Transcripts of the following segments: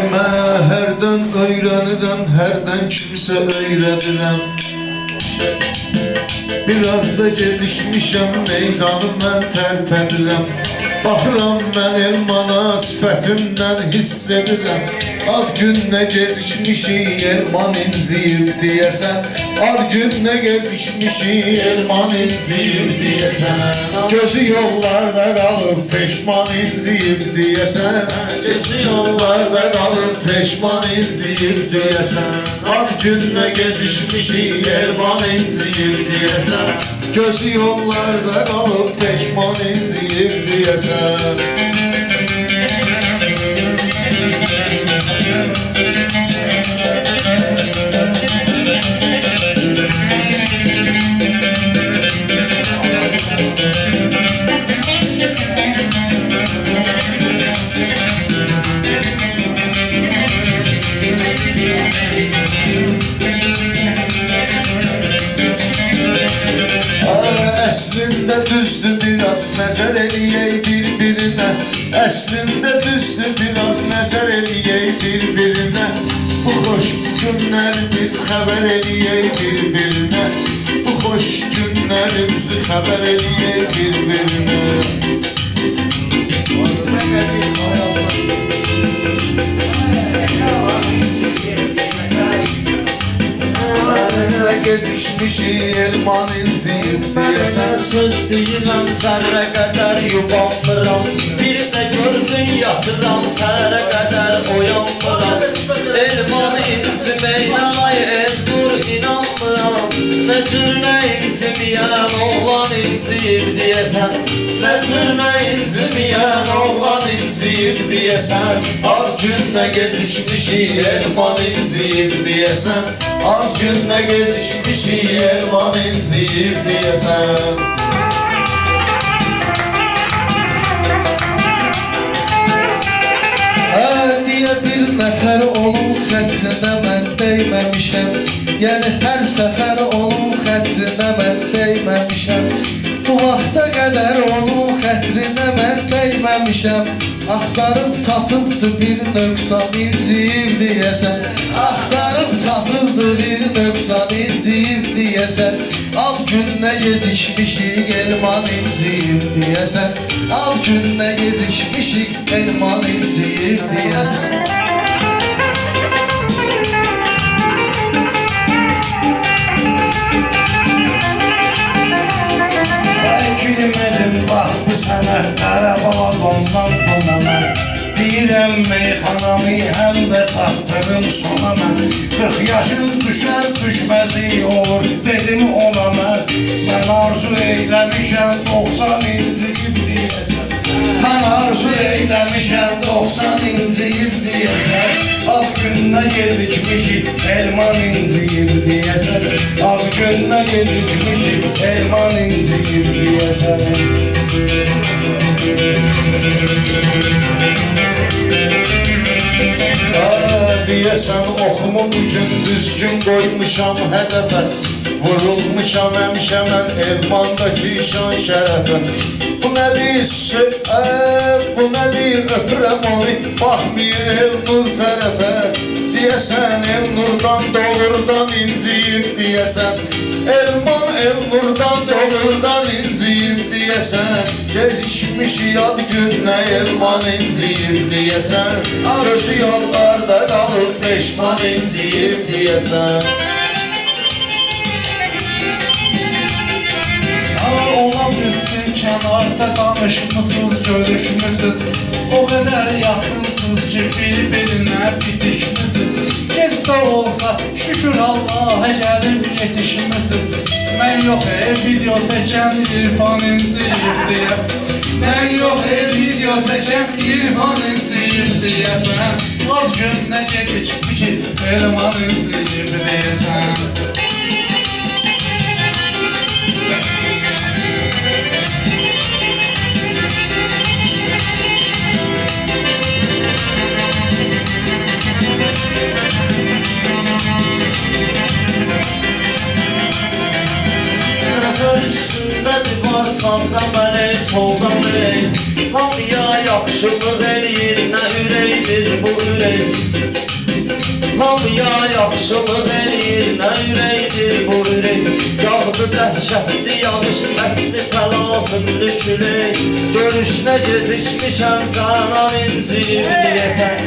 Demə hərdən öyrənirəm, hərdən kimsə öyrədirəm. Biraz da gecikmişəm, meydanı mən tərpənirəm. Baxıram mən elmana sifətindən hiss edirəm. Ad günlə gecikmişik, elman inciyib deyəsən. Ad günlə gecikmişik, elman inciyib deyəsən. Gözü yollarda qalıb, peşman inciyib deyəsən. Gözü yollarda qalıb, peşman inciyib deyəsən. Ad günlə gecikmişik, elman inciyib deyəsən. Gözü yollarda qalıb, peşman inciyib deyəsən. Əslində düzdür biraz nəzər eləyək bir-birinə. Əslində düzdür biraz nəzər eləyək bir-birinə. Bu xoş günlərimiz xəbər eləyək bir-birinə. Bu xoş günlərimizi xəbər eləyək bir-birinə. Gezişmişik, elman inciyib deyəsən. Söz deyirəm, zərrə qədər yubanmıram. Bir də gördün yatıram, səhərə qədər oyanmıram. Elman inciməylə, ay Elnur inanmıram. Nə cürlə inciməyən oğlan inciyib deyəsən. Nə cürlə inciməyən oğlan inciyib deyəsən. Ad günlə gecikmişik, elman inciyib deyəsən. Ad günlə gecikmişik, elman inciyib deyəsən. Deyə bir nəfər olun xətrinə mən dəyməmişəm. Yəni hər səfər olun xətrinə mən dəyməmişəm. Bu vaxta qədər onun xətrinə mən dəyməmişəm. Axtarıb tapıbdı bir nöqsan inciyib deyəsən. Axtarıb tapıbdı bir nöqsan inciyib deyəsən. Ad günlə gecikmişik, elman inciyib deyəsən. Ad günlə gecikmişik, elman inciyib deyəsən. Gülmədim bax bu sənə, ərəbalar ondan buna mən. Deyirəm meyxanamı, həm də çatdırım sona mən. 40 yaşım düşər düşməzi olur, dedim ona mən. Mən arzu eyləmişəm 90 inciyib deyəsən. Mən arzu eyləmişəm 90 inciyib deyəsən. Ad günlə gecikmişik, elman inciyib deyəsən. Ad günlə gecikmişik, elman inciyib deyəsən. Deyəsən oxumu bugün düzgün qoymuşam hədəfə. Vurulmuşam həmişə mən elmandakı şan şərəfə. Bu nədir, bu nədir, öpürəm onu, baxmayır Elnur tərəfə. Deyəsən Elnurdan doğrudan inciyib deyəsən. Elman Elnurdan doğrudan inciyib deyəsən. Gezişmişik ad günlə, elman inciyib deyəsən. Gözü yollarda qalıb, peşman inciyib deyəsən. Ola bilsin kənarda danışmısınız, görüşmüsünüz. O qədər yaxınsınız ki, bir-birinə bitişmisiniz. Gec də olsa şükür Allah'a gəlib yetişmisiniz. Mən yox video çəkən İrfan inciyib deyəsən. Mən yox video çəkən İrfan inciyib deyəsən. Az günlə gecikmişik, elman inciyib deyəsən. sağdan mənə, soldan ürək. Hamıya yaxşılıq eləyir, nə ürəkdir bu ürək. Hamıya yaxşılıq eləyir, nə ürəkdir bu ürək. Yağdı dəhşətli yağış, əsli fəlakətli külək. Görüşünə gecikmişəm, canan inciyir deyəsən.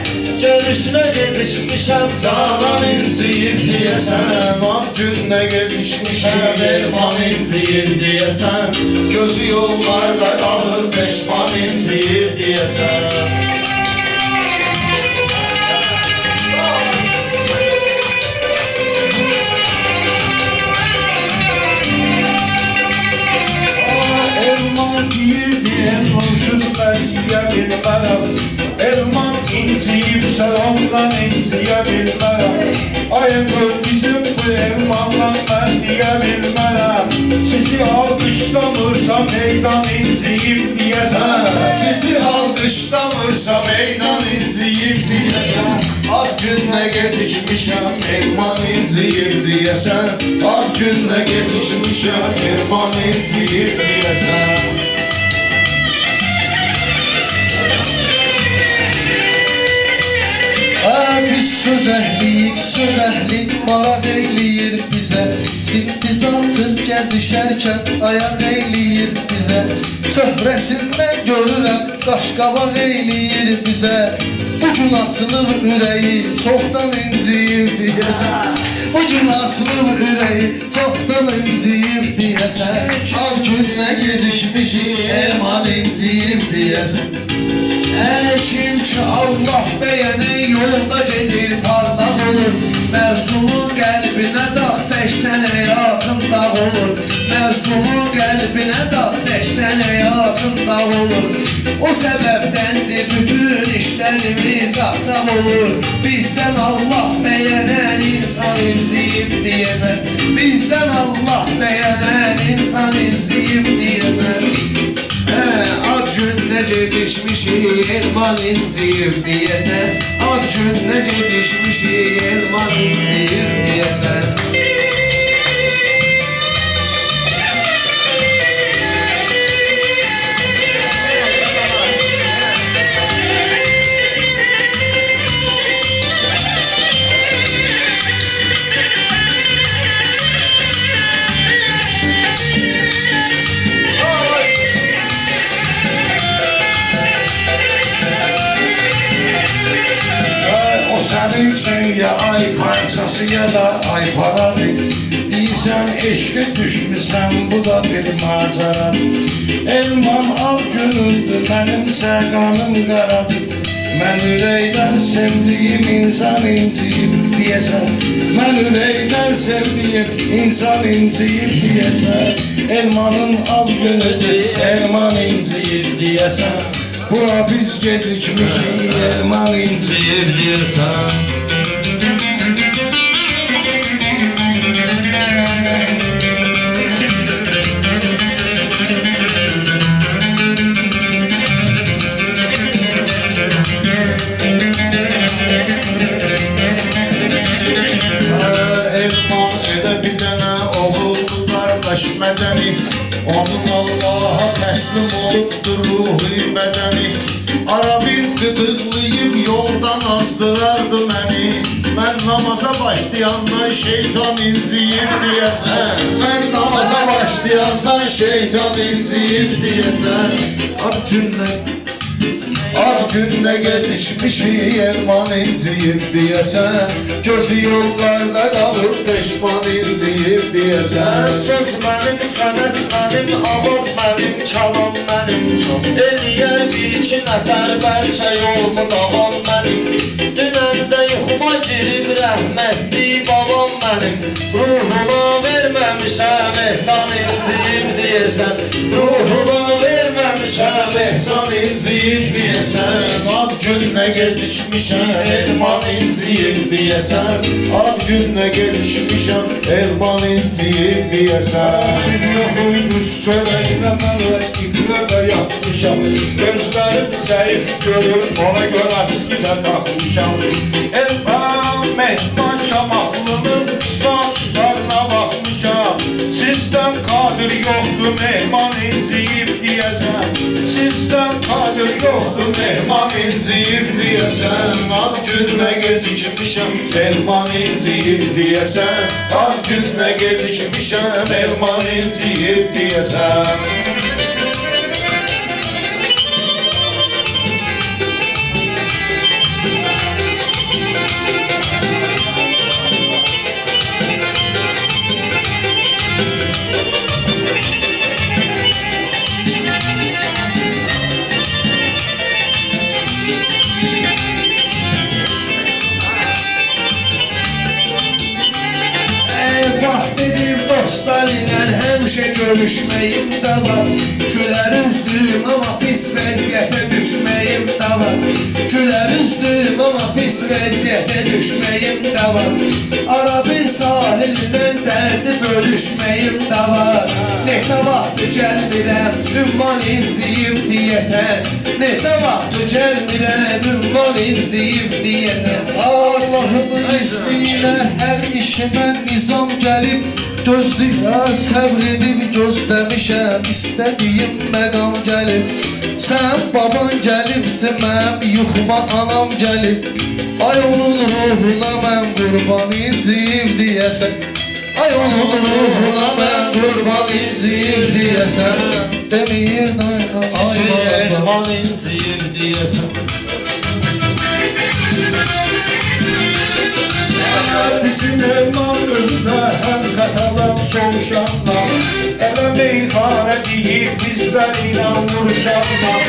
Görüşünə gecikmişəm, canan inciyir deyəsən. Ak günlə gezişmişəm, elman inciyir deyəsən. Gözü yollarda qalır, peşman inciyir deyəsən. Elman deyirdim, onsuz mən yiyə bilmərəm. Elman inciyib səlamdan inciyə bilmərəm. Ay gör bizim bu elmandan mən deyə bilmərəm. Sizi alqışlamırsa meydan inciyib deyəsən. Bizi alqışlamırsa meydan inciyib deyəsən. Ad günlə gezişmişəm, elman inciyib deyəsən. Ad günlə gezişmişəm, elman inciyib deyəsən. Biz söz əhliyik, söz əhlin maraq eyləyir bizə. Sintizatır gəzişərkən ayaq eyləyir bizə. Çöhrəsindən görürəm, qaşqabaq eyləyir bizə. Bu gün açılıb ürəyi, çoxdan inciyib deyəsən. Bu gün açılıb ürəyi, çoxdan inciyib deyəsən. Ad günlə gedişmişik, elman inciyib deyəsən. Kim ki Allah bəyənə yolda gedir, parlaq olur. Məzlumun qəlbinə dağ çəksən həyatın dağ olur. Məzlumun qəlbinə dağ çəksən həyatın dağ olur. O səbəbdəndir bütün işlərimiz axsaq olur. Bizdən Allah bəyənən insan inciyib deyəsən. Bizdən Allah bəyənən insan inciyib deyəsən. Ad günlə gecişmişik, elman inciyib deyəsən. Ad günlə gecişmişik, elman inciyib deyəsən. Sənin üçün ya ay parçası ya da ay paradır. Deyirsən eşqə düşmüsən, bu da bir macəradır. Elman al günündür, mənimsə qanım qaradır. Mən ürəkdən sevdiyim insan inciyib deyəsən. Mən ürəkdən sevdiyim insan inciyib deyəsən. Elmanın al günüdür, elman inciyib deyəsən. Bura biz gecikmişik, elman inciyib deyəsən. Elman elə bir dənə oğuldu qardaş mədəni. Onun Allaha təslim olubdur ruhi bədəni. Ara bir qıdıqlayıb yoldan azdırardı məni. Mən namaza başlayandan şeytan inciyib deyəsən. Mən namaza başlayandan şeytan inciyib deyəsən. Ad günlə gecikmişik, elman inciyib deyəsən. Gözü yollarda qalıb, peşman inciyib deyəsən. Söz mənim, sənət mənim, avaz mənim, çalan mənim. Eləyər bir iki nəfər, bəlkə yolmu davam mənim. Dünəndə yuxuma girib rəhmətli babam mənim. Ruhuna verməmişəm, ehsan inciyib deyəsən. Ruhuna verməmişəm, ehsan inciyib deyəsən. Ad günlə gecikmişəm, elman inciyib deyəsən. Ad günlə gecikmişəm, elman inciyib deyəsən. Sizinlə qoyunuz sövəklə mənlə iqlə də yatmışam. Gözlərim zəif görür, ona görə əskilə taxmışam. Elman, Mehman Şamaqlının ustalarına baxmışam. Sizdən qadir yoxdur, Mehman inciyib deyəsən. Sizdən qadir yoxdur, Mehman inciyib deyəsən. deyəsən Ad günlə gecikmişəm elman inciyib deyəsən Ad günlə gecikmişəm elman inciyib deyəsən Dostlar ilə həmişə görüşməyim də var Gülər üzdüm ama pis vəziyyətə düşməyim də var Gülər üzdüm ama pis vəziyyətə düşməyim də var Arabi sahilindən dərdi bölüşməyim də var Neçə vaxtı gəlmirəm ümman inciyim deyəsən Neçə vaxtı gəlmirəm ümman inciyim deyəsən Allah'ın izniyle hər işimə nizam gəlib Gözlüklə səbr edib gözləmişəm İstədiyim məqam gəlib Sən baban gəlibdi mənim yuxuma anam gəlib Ay onun ruhuna mən qurban inciyim deyəsən Ay onun ruhuna mən qurban inciyim deyəsən Demir Ay elman inciyib deyəsən Bizim elman önündə həm xətalar soğuşanlar Evə meyxanə deyib bizlər inanmışanlar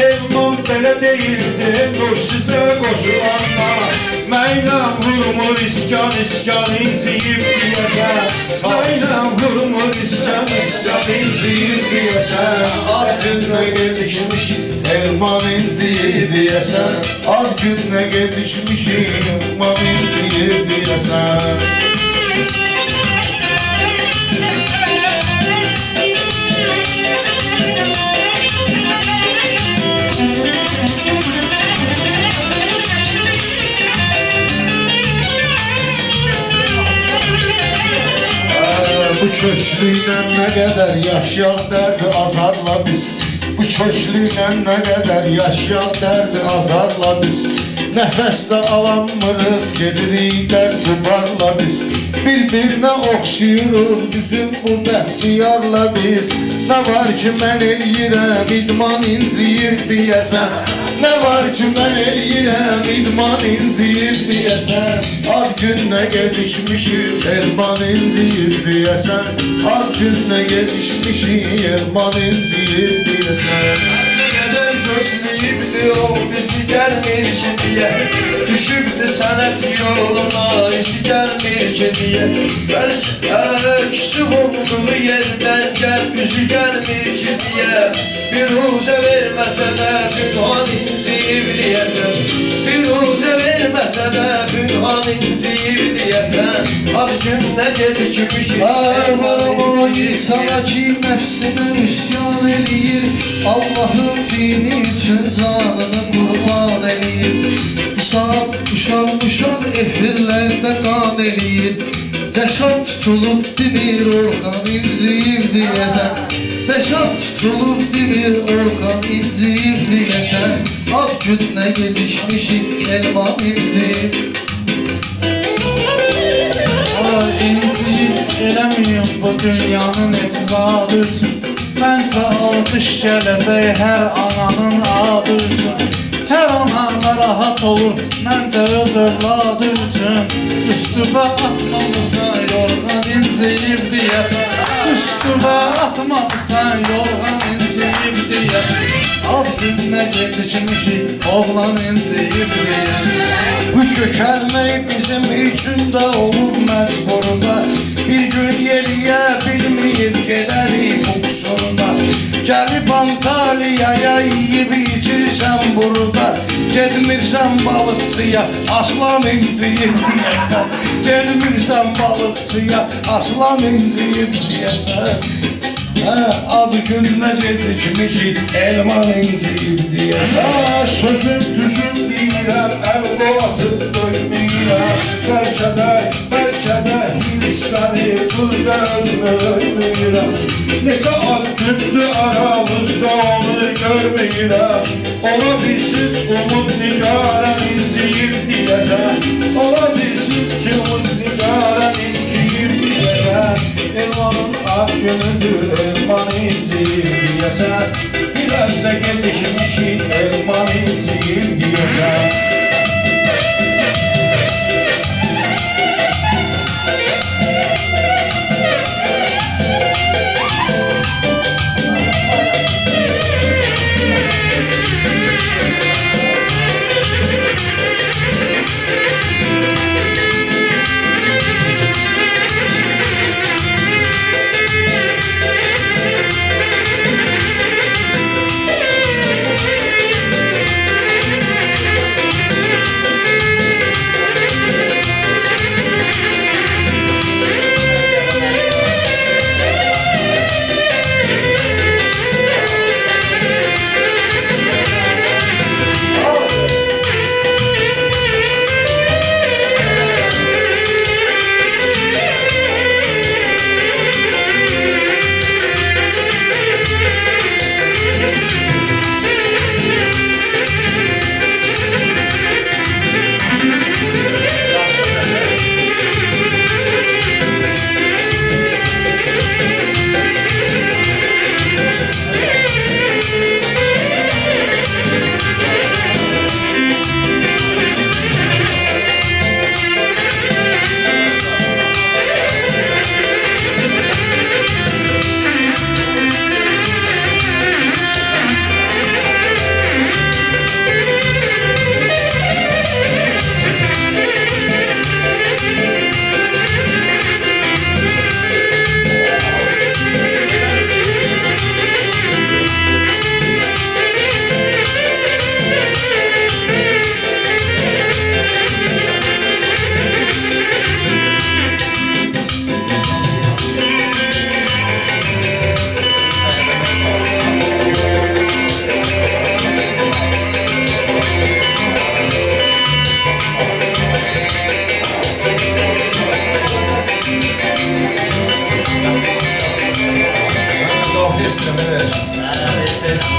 Elman belə deyildi, dur sizə qoşulanlar Mənlə vurmur iskan inciyib deyəsən Mənlə vurmur iskan inciyib deyəsən Ad günlə gecikmişim elman inciyib deyəsən Ad günlə gecikmişim elman inciyib deyəsən Bu köşlüyle ne kadar yaşayaq derdi azarla biz Bu köşlüyle ne kadar yaşayaq derdi azarla biz Nəfəs də alanmırıq gedirik dərd dubarla biz Bir-birinə oxşuyuruq bizim bu bəxtiyarla biz Nə var ki mən eləyirəm idman inciyir deyəsən Nə var ki mən eləyirəm idman inciyir deyəsən Ad günlə gecikmişim elman inciyir deyəsən Ad günlə gecikmişim elman inciyir deyəsən Ne kadar gözleyibdi o bizi gelmir ki diye Düşübdü sənət yoluna işi gelmir ki diye Belki küsü olduğu yerden gel üzü gelmir ki diye Bir ruze verməsə də bünhan inciyib deyəsən Bir ruze verməsə də bünhan inciyib deyəsən Ad günlə gecikmişik Aman sana ki nəfsinə üsyan eləyir Allah'ın dini için canını kurban eləyir Saat uşaq ehirlərdə qan eləyir Qəşan tutulub demir Orxan inciyib deyəsən Qəşan tutulub demir Orxan inciyib deyəsən Ad günlə gecikmişik elman inciyib İnciyib eləmiyim bu dünyanın eczadı üçün Məncə alqış gələcək hər ananın adı üçün Hər ana narahat olur məncə öz övladı üçün Üstübə atmalısan yorğan inciyib deyəsən Üstübə atmalısan yorğan inciyib deyəsən Ad günlə gecikmişik oğlan inciyib deyəsən Bu kökəlmək bizim üçün də olur məcburda Bir gün yeriyə bilməyib gedərik bu qüsurda Gəlib Antaliyaya yiyib içirsən burada Gedmirsən balıqçıya aslan inciyib deyəsən Gedmirsən balıqçıya aslan inciyib deyəsən Ad günlə gecikmişik elman inciyib deyəsən Sözüm düzüm deyirəm əvqovatı dönməyirəm Bəlkə də Hindistani burada ölməyirəm Neçə ad gündü aramızda onu görməyirəm. Ola bilsin umut nigarən inciyib deyəsən. Ola bilsin ki umut nigarən inciyib deyəsən. Elmanın ad günüdür elman inciyib deyəsən. Birazca gecikmişik elman inciyib deyəsən. İstemeye ver.